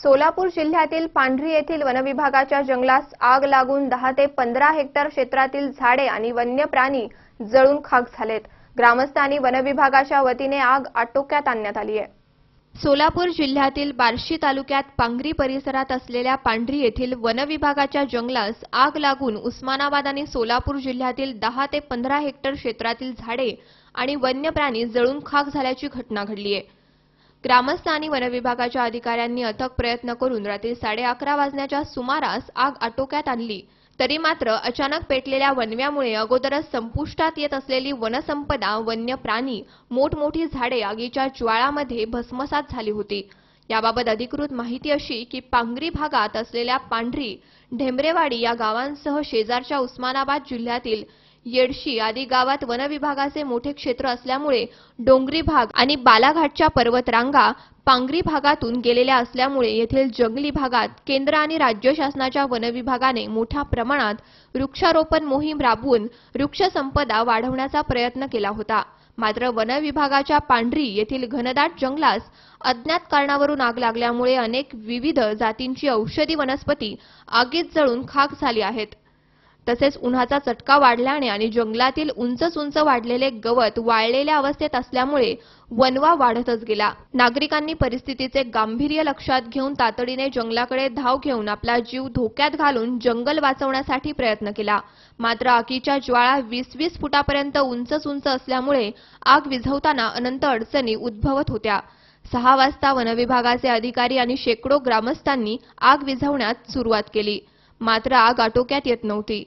सोलापूर जिल्ह्यातील पांढरी येथील वनविभागाच्या जंगलास आग लागून 10 ते 15 हेक्टर क्षेत्रातील झाडे आणि वन्य प्राणी जळून खाक झालेत। ग्रामस्थांनी वनविभागाच्या वतीने आग आटोक्यात आणण्यात आली आहे। सोलापूर जिल्ह्यातील बार्शी तालुक्यात पांगरी परिसरात असलेल्या पांढरी येथील वनविभागाच्या जंगलास आग लागून उस्मानाबाद आणि सोलापूर जिल्ह्यातील 10 ते 15 हेक्टर क्षेत्रातील झाडे आणि वन्य प्राणी जळून खाक झाल्याची घटना घडली आहे। ग्रामस्थ आणि वनविभागाच्या अधिकाऱ्यांनी अथक प्रयत्न करून रात्री 11:30 वाजण्याच्या सुमारास आग आटोक्यात आणली, तरी मात्र अचानक पेटलेल्या वणव्यामुळे अगोदरच संपुष्टात येत असलेली वनसंपदा, वन्य प्राणी, मोठमोठी झाडे आगीच्या ज्वाळामध्ये भस्मसात झाली होती। याबाबत अधिकृत माहिती अशी की पांगरी भागात असलेल्या पांढरी, ढेमरेवाडी या गावांसह शेजारच्या उस्मानाबाद जिल्ह्यातील येडशी आदी गावात वनविभागाचे मोठे क्षेत्र असल्यामुळे डोंगरी भाग आणि बालाघाटच्या पर्वतरांगा पांगरी भागातून गेलेल्या असल्यामुळे येथील जंगली भागात केंद्र आणि राज्य शासनाच्या वनविभागाने मोठ्या प्रमाणात वृक्षारोपण मोहीम राबवून वृक्षसंपदा वाढवण्याचा प्रयत्न केला होता। मात्र वनविभागाच्या पांढरी येथील घनदाट जंगलास अज्ञात कारणावरून आग लागल्यामुळे अनेक विविध जातींची औषधी वनस्पती आगीत जळून खाक झाली आहेत। तसेच उन्हाचा चटका वाढल्याने आणि जंगलातील उंच वाढलेले गवत वाळलेल्या अवस्थेत असल्यामुळे वणवा वाढतच गेला। नागरिकांनी परिस्थितीचे गांभीर्य लक्षात घेऊन तातडीने जंगलाकडे धाव घेऊन आपला जीव धोक्यात घालून जंगल वाचवण्यासाठी प्रयत्न केला। मात्र आगीच्या ज्वाळा 20-20 फुटापर्यंत उंच असल्यामुळे आग विझवताना अनंत अडचणी उद्भवत होत्या। 6 वाजता वनविभागाचे अधिकारी आणि शेकडो ग्रामस्थांनी आग विझवण्यास सुरुवात केली, मात्र आग आटोक्यात येत नव्हती।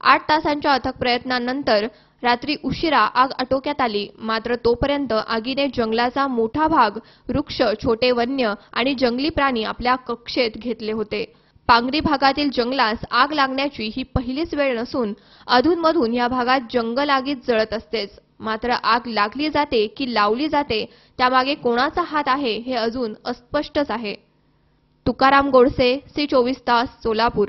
8 तासांच्या अथक प्रयत्नांनंतर रात्री उशिरा आग आटोक्यात आली, मात्र तोपर्यंत आगीने जंगलाचा मोठा भाग, वृक्ष, छोटे वन्य आणि जंगली प्राणी आपल्या कक्षेत घेतले होते। पांगरी भागातील जंगलास आग लागण्याची ही पहिलीच वेळ नसून अधूनमधून या भागात जंगल आगीत जळत असतेच। मात्र आग लागली जाते की लावली जाते त्यामागे कोणाचा हात आहे हे अजून अस्पष्टच आहे। तुकाराम गोडसे, सी 24 तास, सोलापूर।